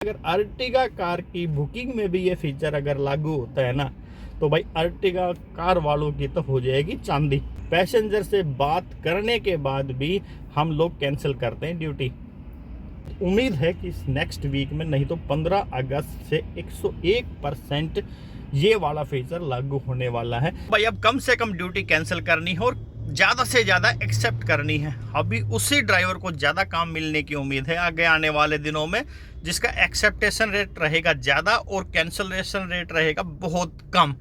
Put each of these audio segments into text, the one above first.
अगर Ertiga car की booking में भी ये फीचर अगर लागू होता है ना, तो भाई अर्टिगा कार वालों की तो हो जाएगी चांदी। पैसेंजर से बात करने के बाद भी हम लोग कैंसिल करते हैं ड्यूटी। उम्मीद है कि नेक्स्ट वीक में, नहीं तो 15 अगस्त से 101% ये वाला फीचर लागू होने वाला है। भाई अब कम से कम ड्यूटी कैंसिल करनी है और ज़्यादा से ज़्यादा एक्सेप्ट करनी है। अभी उसी ड्राइवर को ज़्यादा काम मिलने की उम्मीद है आगे आने वाले दिनों में, जिसका एक्सेप्टेशन रेट रहेगा ज़्यादा और कैंसलेशन रेट रहेगा बहुत कम।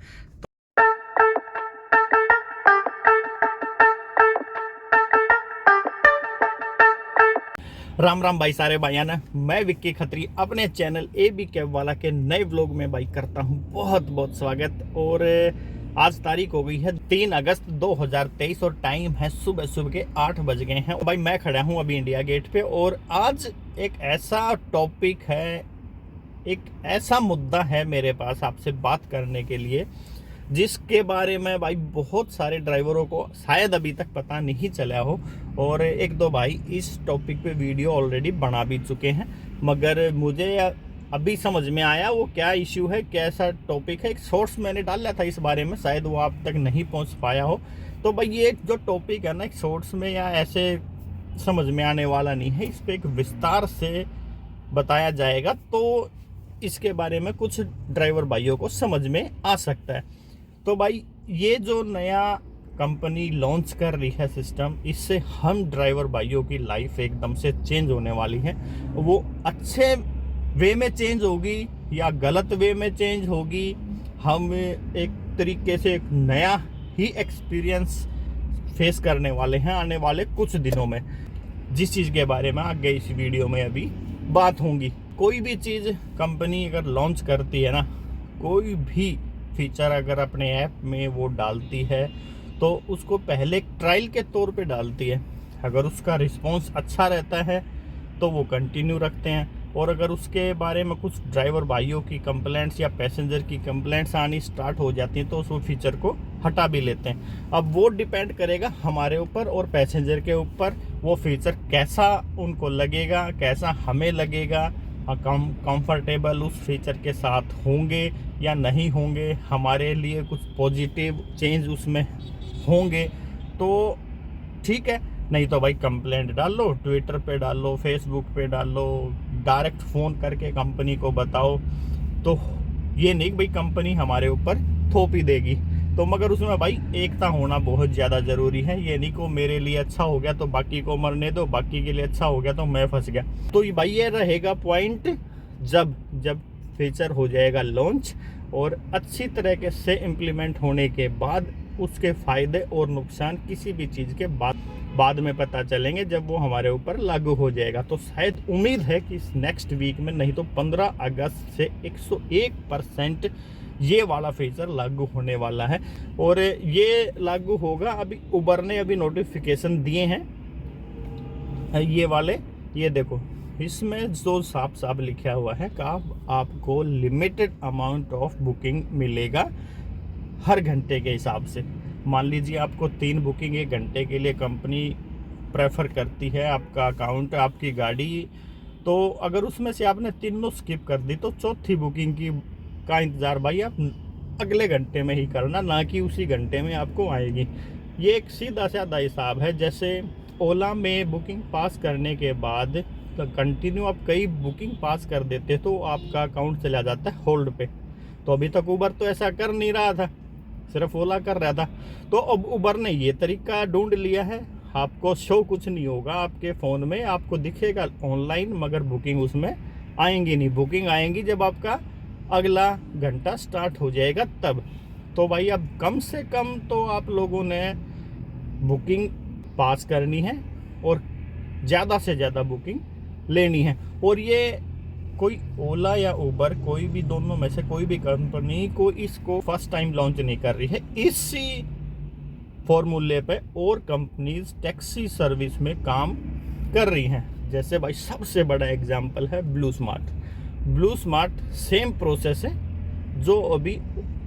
राम राम भाई सारे भाइया ना, मैं विक्की खत्री अपने चैनल ए बी कैब वाला के नए व्लॉग में भाई करता हूं बहुत बहुत स्वागत। और आज तारीख हो गई है 3 अगस्त 2023 और टाइम है सुबह सुबह के 8 बज गए हैं। भाई मैं खड़ा हूं अभी इंडिया गेट पे और आज एक ऐसा टॉपिक है, एक ऐसा मुद्दा है मेरे पास आपसे बात करने के लिए, जिसके बारे में भाई बहुत सारे ड्राइवरों को शायद अभी तक पता नहीं चला हो। और एक दो भाई इस टॉपिक पे वीडियो ऑलरेडी बना भी चुके हैं, मगर मुझे अभी समझ में आया वो क्या इश्यू है, कैसा टॉपिक है। एक शॉर्ट्स मैंने डाला था इस बारे में, शायद वो आप तक नहीं पहुंच पाया हो। तो भाई ये जो टॉपिक है ना, एक शॉर्ट्स में या ऐसे समझ में आने वाला नहीं है, इस पर एक विस्तार से बताया जाएगा तो इसके बारे में कुछ ड्राइवर भाइयों को समझ में आ सकता है। तो भाई ये जो नया कंपनी लॉन्च कर रही है सिस्टम, इससे हम ड्राइवर भाइयों की लाइफ एकदम से चेंज होने वाली है। वो अच्छे वे में चेंज होगी या गलत वे में चेंज होगी, हम एक तरीके से एक नया ही एक्सपीरियंस फेस करने वाले हैं आने वाले कुछ दिनों में, जिस चीज़ के बारे में आगे इस वीडियो में अभी बात होंगी। कोई भी चीज़ कंपनी अगर लॉन्च करती है ना, कोई भी फीचर अगर अपने ऐप में वो डालती है तो उसको पहले एक ट्रायल के तौर पे डालती है। अगर उसका रिस्पांस अच्छा रहता है तो वो कंटिन्यू रखते हैं, और अगर उसके बारे में कुछ ड्राइवर भाइयों की कंप्लेंट्स या पैसेंजर की कंप्लेंट्स आनी स्टार्ट हो जाती हैं तो उस फीचर को हटा भी लेते हैं। अब वो डिपेंड करेगा हमारे ऊपर और पैसेंजर के ऊपर, वो फीचर कैसा उनको लगेगा, कैसा हमें लगेगा, कंफर्टेबल उस फीचर के साथ होंगे या नहीं होंगे, हमारे लिए कुछ पॉजिटिव चेंज उसमें होंगे तो ठीक है, नहीं तो भाई कंप्लेंट डाल लो, ट्विटर पे डाल लो, फेसबुक पे डाल लो, डायरेक्ट फ़ोन करके कंपनी को बताओ। तो ये नहीं भाई कंपनी हमारे ऊपर थोप ही देगी, तो मगर उसमें भाई एकता होना बहुत ज़्यादा ज़रूरी है। ये नहीं को मेरे लिए अच्छा हो गया तो बाकी को मरने दो, बाकी के लिए अच्छा हो गया तो मैं फंस गया। तो भाई ये रहेगा पॉइंट जब फीचर हो जाएगा लॉन्च और अच्छी तरीके से इम्प्लीमेंट होने के बाद उसके फ़ायदे और नुकसान किसी भी चीज़ के बाद में पता चलेंगे जब वो हमारे ऊपर लागू हो जाएगा। तो शायद उम्मीद है कि नेक्स्ट वीक में, नहीं तो 15 अगस्त से 101% ये वाला फीचर लागू होने वाला है। और ये लागू होगा, अभी उबर ने अभी नोटिफिकेशन दिए हैं ये वाले, ये देखो इसमें जो साफ साफ लिखा हुआ है कि आपको लिमिटेड अमाउंट ऑफ बुकिंग मिलेगा हर घंटे के हिसाब से। मान लीजिए आपको 3 बुकिंग 1 घंटे के लिए कंपनी प्रेफर करती है, आपका अकाउंट, आपकी गाड़ी, तो अगर उसमें से आपने तीनों स्किप कर दी तो चौथी बुकिंग का इंतज़ार भाई आप अगले घंटे में ही करना, ना कि उसी घंटे में आपको आएगी। ये एक सीधा साधा हिसाब है। जैसे ओला में बुकिंग पास करने के बाद कंटिन्यू आप कई बुकिंग पास कर देते तो आपका अकाउंट चला जाता है होल्ड पे। तो अभी तक उबर तो ऐसा कर नहीं रहा था, सिर्फ ओला कर रहा था। तो अब उबर ने ये तरीका ढूंढ लिया है, आपको शो कुछ नहीं होगा आपके फ़ोन में, आपको दिखेगा ऑनलाइन मगर बुकिंग उसमें आएंगी नहीं। बुकिंग आएंगी जब आपका अगला घंटा स्टार्ट हो जाएगा तब। तो भाई अब कम से कम तो आप लोगों ने बुकिंग पास करनी है और ज़्यादा से ज़्यादा बुकिंग लेनी है। और ये कोई ओला या उबर, कोई भी दोनों में से कोई भी कंपनी को इसको फर्स्ट टाइम लॉन्च नहीं कर रही है। इसी फॉर्मूले पे और कंपनीज टैक्सी सर्विस में काम कर रही हैं। जैसे भाई सबसे बड़ा एग्जांपल है ब्लू स्मार्ट सेम प्रोसेस है जो अभी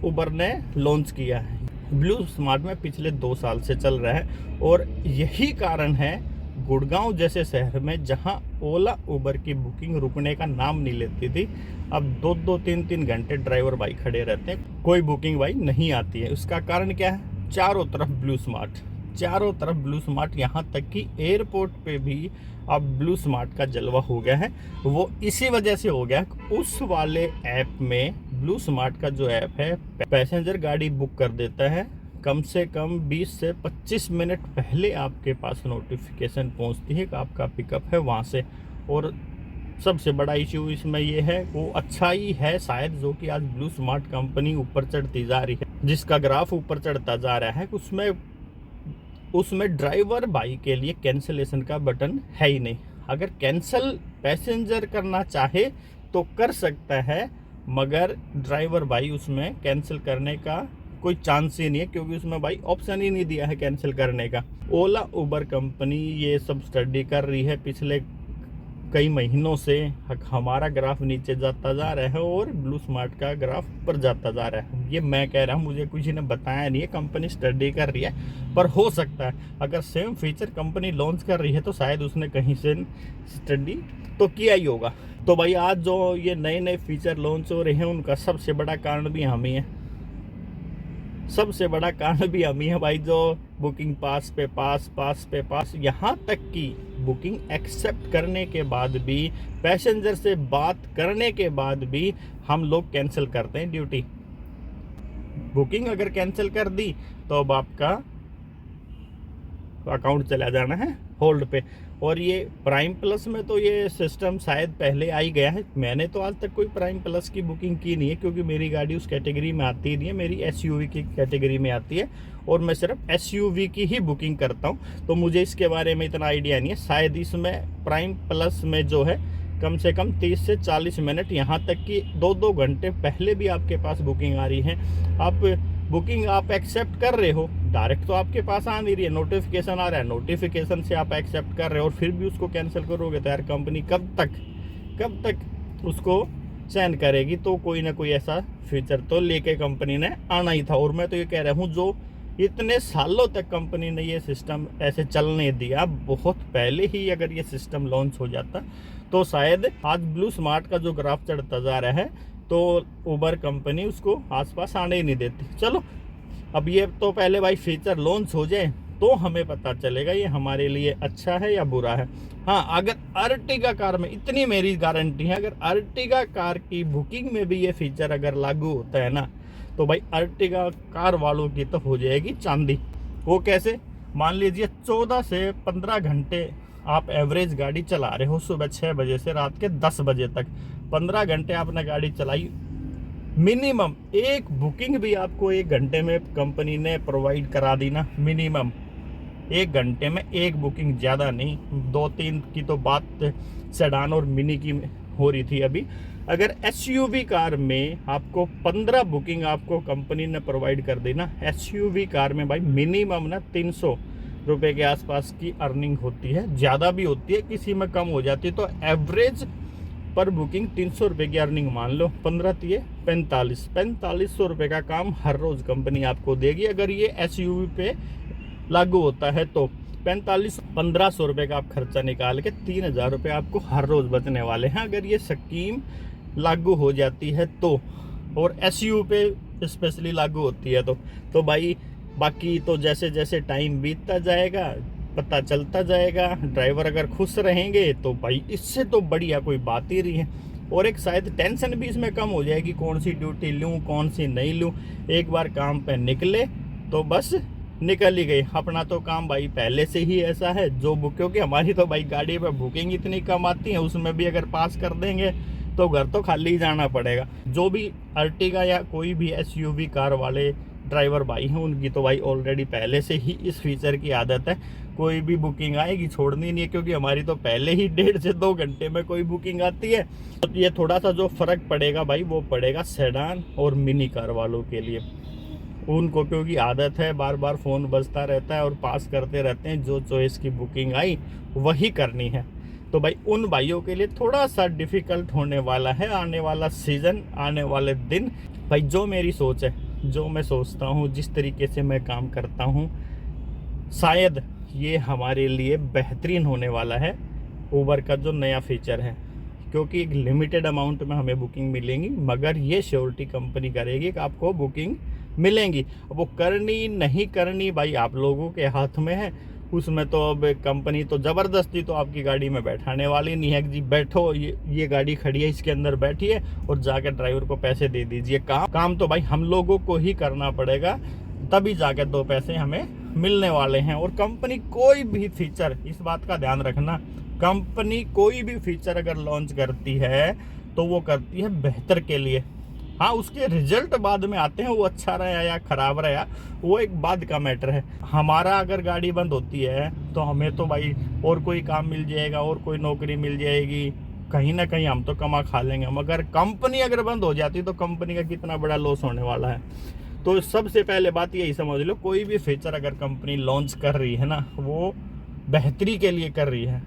उबर ने लॉन्च किया है। ब्लू स्मार्ट में पिछले 2 साल से चल रहा है और यही कारण है गुड़गांव जैसे शहर में जहां ओला उबर की बुकिंग रुकने का नाम नहीं लेती थी, अब 2-2 3-3 घंटे ड्राइवर भाई खड़े रहते हैं, कोई बुकिंग भाई नहीं आती है। उसका कारण क्या है? चारों तरफ ब्लू स्मार्ट, चारों तरफ ब्लू स्मार्ट, यहाँ तक कि एयरपोर्ट पे भी अब ब्लू स्मार्ट का जलवा हो गया है। वो इसी वजह से हो गया, उस वाले ऐप में ब्लू स्मार्ट का जो ऐप है, पैसेंजर गाड़ी बुक कर देता है, कम से कम 20 से 25 मिनट पहले आपके पास नोटिफिकेशन पहुंचती है कि आपका पिकअप है वहां से। और सबसे बड़ा इश्यू इसमें ये है, वो अच्छा ही है शायद, जो कि आज ब्लू स्मार्ट कंपनी ऊपर चढ़ती जा रही है, जिसका ग्राफ ऊपर चढ़ता जा रहा है, उसमें ड्राइवर भाई के लिए कैंसिलेशन का बटन है ही नहीं। अगर कैंसिल पैसेंजर करना चाहे तो कर सकता है, मगर ड्राइवर भाई उसमें कैंसिल करने का कोई चांस ही नहीं है, क्योंकि उसमें भाई ऑप्शन ही नहीं दिया है कैंसिल करने का। ओला उबर कंपनी ये सब स्टडी कर रही है पिछले कई महीनों से। हमारा ग्राफ नीचे जाता जा रहा है और ब्लू स्मार्ट का ग्राफ ऊपर जाता जा रहा है। ये मैं कह रहा हूँ, मुझे किसी ने बताया नहीं है, कंपनी स्टडी कर रही है। पर हो सकता है अगर सेम फीचर कंपनी लॉन्च कर रही है तो शायद उसने कहीं से स्टडी तो किया ही होगा। तो भाई आज जो ये नए नए फीचर लॉन्च हो रहे हैं, उनका सबसे बड़ा कारण भी हम ही है, सबसे बड़ा कारण भी हम ही है भाई। जो बुकिंग पास पे पास, यहाँ तक कि बुकिंग एक्सेप्ट करने के बाद भी, पैसेंजर से बात करने के बाद भी हम लोग कैंसिल करते हैं ड्यूटी। बुकिंग अगर कैंसिल कर दी तो अब आपका अकाउंट चला जाना है होल्ड पे। और ये प्राइम प्लस में तो ये सिस्टम शायद पहले आ ही गया है। मैंने तो आज तक कोई प्राइम प्लस की बुकिंग की नहीं है, क्योंकि मेरी गाड़ी उस कैटेगरी में आती नहीं है, मेरी एसयूवी की कैटेगरी में आती है और मैं सिर्फ एसयूवी की ही बुकिंग करता हूँ। तो मुझे इसके बारे में इतना आइडिया नहीं है। शायद इसमें प्राइम प्लस में जो है कम से कम 30 से 40 मिनट, यहाँ तक कि 2-2 घंटे पहले भी आपके पास बुकिंग आ रही है। बुकिंग आप एक्सेप्ट कर रहे हो, डायरेक्ट तो आपके पास आ नहीं रही है, नोटिफिकेशन आ रहा है, नोटिफिकेशन से आप एक्सेप्ट कर रहे हो और फिर भी उसको कैंसिल करोगे तो यार कंपनी कब तक उसको चैन करेगी। तो कोई ना कोई ऐसा फीचर तो लेके कंपनी ने आना ही था। और मैं तो ये कह रहा हूँ, जो इतने सालों तक कंपनी ने ये सिस्टम ऐसे चलने दिया, बहुत पहले ही अगर ये सिस्टम लॉन्च हो जाता तो शायद आज ब्लू स्मार्ट का जो ग्राफ चढ़ता जा रहा है तो उबर कंपनी उसको आसपास आने ही नहीं देती। चलो अब ये तो पहले भाई फीचर लॉन्च हो जाए तो हमें पता चलेगा ये हमारे लिए अच्छा है या बुरा है। हाँ, अगर अर्टिगा कार में, इतनी मेरी गारंटी है, अगर अर्टिगा कार की बुकिंग में भी ये फीचर अगर लागू होता है ना, तो भाई अर्टिगा कार वालों की तो हो जाएगी चांदी। वो कैसे? मान लीजिए 14 से 15 घंटे आप एवरेज गाड़ी चला रहे हो, सुबह 6 बजे से रात के 10 बजे तक 15 घंटे आपने गाड़ी चलाई, मिनिमम एक बुकिंग भी आपको 1 घंटे में कंपनी ने प्रोवाइड करा दी ना, मिनिमम 1 घंटे में एक बुकिंग, ज़्यादा नहीं। 2-3 की तो बात सेडान और मिनी की हो रही थी अभी। अगर एसयूवी कार में आपको 15 बुकिंग आपको कंपनी ने प्रोवाइड कर दी ना, एसयूवी कार में भाई मिनिमम ना 300 रुपये के आसपास की अर्निंग होती है, ज़्यादा भी होती है, किसी में कम हो जाती है। तो एवरेज पर बुकिंग 300 रुपये की अर्निंग मान लो, 15 दिए 4500 रुपये का काम हर रोज़ कंपनी आपको देगी। अगर ये एसयूवी पे लागू होता है तो 1500 रुपये का आप खर्चा निकाल के 3000 रुपये आपको हर रोज़ बचने वाले हैं, अगर ये स्कीम लागू हो जाती है तो। और एसयूवी पे स्पेशली लागू होती है तो भाई बाकी तो जैसे जैसे टाइम बीतता जाएगा पता चलता जाएगा। ड्राइवर अगर खुश रहेंगे तो भाई इससे तो बढ़िया कोई बात ही नहीं है। और एक शायद टेंशन भी इसमें कम हो जाएगी, कौन सी ड्यूटी लूँ कौन सी नहीं लूँ। एक बार काम पे निकले तो बस निकल ही गई। अपना तो काम भाई पहले से ही ऐसा है जो बुक, क्योंकि हमारी तो भाई गाड़ी पे बुकिंग इतनी कम आती है, उसमें भी अगर पास कर देंगे तो घर तो खाली ही जाना पड़ेगा। जो भी अर्टिगा या कोई भी एसयूवी कार वाले ड्राइवर भाई हैं, उनकी तो भाई ऑलरेडी पहले से ही इस फीचर की आदत है, कोई भी बुकिंग आएगी छोड़नी नहीं है, क्योंकि हमारी तो पहले ही 1.5 से 2 घंटे में कोई बुकिंग आती है। तो ये थोड़ा सा जो फ़र्क पड़ेगा भाई वो पड़ेगा सेडान और मिनी कार वालों के लिए। उनको क्योंकि आदत है बार बार फ़ोन बजता रहता है और पास करते रहते हैं, जो चॉइस की बुकिंग आई वही करनी है। तो भाई उन भाइयों के लिए थोड़ा सा डिफ़िकल्ट होने वाला है आने वाला सीज़न, आने वाले दिन। भाई जो मेरी सोच है, जो मैं सोचता हूँ, जिस तरीके से मैं काम करता हूँ, शायद ये हमारे लिए बेहतरीन होने वाला है उबर का जो नया फीचर है, क्योंकि एक लिमिटेड अमाउंट में हमें बुकिंग मिलेंगी, मगर ये श्योरिटी कंपनी करेगी कि आपको बुकिंग मिलेंगी। अब वो करनी नहीं करनी भाई आप लोगों के हाथ में है। उसमें तो अब कंपनी तो ज़बरदस्ती तो आपकी गाड़ी में बैठाने वाली नहीं है कि जी बैठो, ये गाड़ी खड़ी है इसके अंदर बैठिए और जाकर ड्राइवर को पैसे दे दीजिए। काम तो भाई हम लोगों को ही करना पड़ेगा, तभी जाकर 2 पैसे हमें मिलने वाले हैं। और कंपनी कोई भी फीचर, इस बात का ध्यान रखना, कंपनी कोई भी फीचर अगर लॉन्च करती है तो वो करती है बेहतर के लिए। हाँ, उसके रिजल्ट बाद में आते हैं, वो अच्छा रहा या खराब रहा वो एक बाद का मैटर है। हमारा अगर गाड़ी बंद होती है तो हमें तो भाई और कोई काम मिल जाएगा, और कोई नौकरी मिल जाएगी, कहीं ना कहीं हम तो कमा खा लेंगे। मगर कंपनी अगर बंद हो जाती तो कंपनी का कितना बड़ा लॉस होने वाला है। तो सबसे पहले बात यही समझ लो, कोई भी फीचर अगर कंपनी लॉन्च कर रही है ना, वो बेहतरी के लिए कर रही है।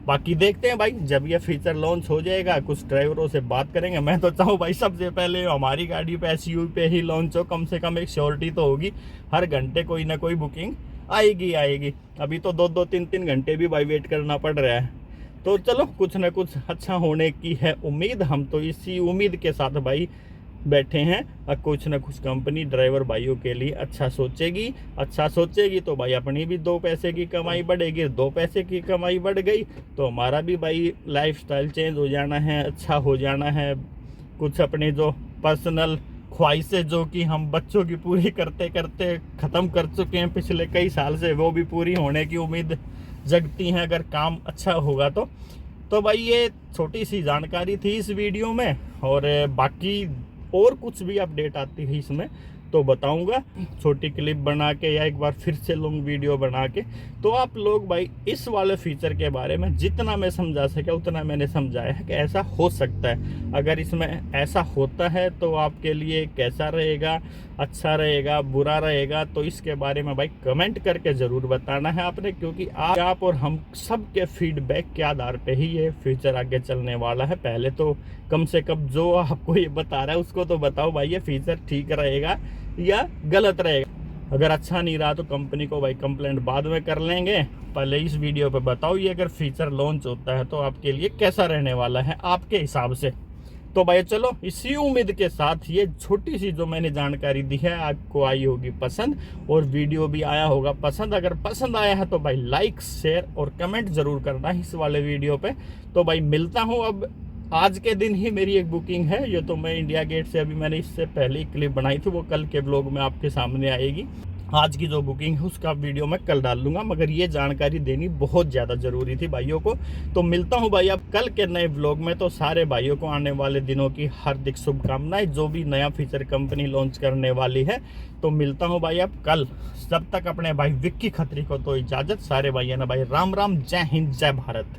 बाकी देखते हैं भाई, जब ये फीचर लॉन्च हो जाएगा कुछ ड्राइवरों से बात करेंगे। मैं तो चाहूँ भाई सबसे पहले हमारी गाड़ी पे एसयूवी पे ही लॉन्च हो, कम से कम एक श्योरिटी तो होगी, हर घंटे कोई ना कोई बुकिंग आएगी। अभी तो 2-2 3-3 घंटे भी भाई वेट करना पड़ रहा है। तो चलो कुछ ना कुछ अच्छा होने की है उम्मीद, हम तो इसी उम्मीद के साथ भाई बैठे हैं। और कुछ ना कुछ कंपनी ड्राइवर भाइयों के लिए अच्छा सोचेगी तो भाई अपनी भी 2 पैसे की कमाई बढ़ेगी, 2 पैसे की कमाई बढ़ गई तो हमारा भी भाई लाइफस्टाइल चेंज हो जाना है, अच्छा हो जाना है। कुछ अपने जो पर्सनल ख्वाहिशें जो कि हम बच्चों की पूरी करते करते ख़त्म कर चुके हैं पिछले कई साल से, वो भी पूरी होने की उम्मीद जगती हैं अगर काम अच्छा होगा तो भाई ये छोटी सी जानकारी थी इस वीडियो में। और बाकी और कुछ भी अपडेट आती है इसमें तो बताऊंगा, छोटी क्लिप बना के या एक बार फिर से लॉन्ग वीडियो बना के। तो आप लोग भाई इस वाले फीचर के बारे में जितना मैं समझा सका उतना मैंने समझाया है कि ऐसा हो सकता है। अगर इसमें ऐसा होता है तो आपके लिए कैसा रहेगा, अच्छा रहेगा, बुरा रहेगा, तो इसके बारे में भाई कमेंट करके ज़रूर बताना है आपने, क्योंकि आप और हम सब के फीडबैक के आधार पे ही ये फीचर आगे चलने वाला है। पहले तो कम से कम जो आपको ये बता रहा है उसको तो बताओ भाई ये फीचर ठीक रहेगा या गलत रहेगा। अगर अच्छा नहीं रहा तो कंपनी को भाई कंप्लेंट बाद में कर लेंगे। पहले इस वीडियो पे बताओ ये अगर फीचर लॉन्च होता है तो आपके लिए कैसा रहने वाला है आपके हिसाब से। तो भाई चलो इसी उम्मीद के साथ ये छोटी सी जो मैंने जानकारी दी है आपको आई होगी पसंद, और वीडियो भी आया होगा पसंद। अगर पसंद आया है तो भाई लाइक, शेयर और कमेंट जरूर करना इस वाले वीडियो पे। तो भाई मिलता हूँ, अब आज के दिन ही मेरी एक बुकिंग है, ये तो मैं इंडिया गेट से अभी मैंने इससे पहले क्लिप बनाई थी, वो कल के ब्लॉग में आपके सामने आएगी। आज की जो बुकिंग है उसका वीडियो मैं कल डाल लूँगा, मगर ये जानकारी देनी बहुत ज़्यादा ज़रूरी थी भाइयों को। तो मिलता हूँ भाई अब कल के नए ब्लॉग में। तो सारे भाइयों को आने वाले दिनों की हार्दिक शुभकामनाएं, जो भी नया फीचर कंपनी लॉन्च करने वाली है। तो मिलता हूँ भाई अब कल, जब तक अपने भाई विक्की खत्री को तो इजाज़त। सारे भाइयों ने भाई राम राम, जय हिंद, जय भारत।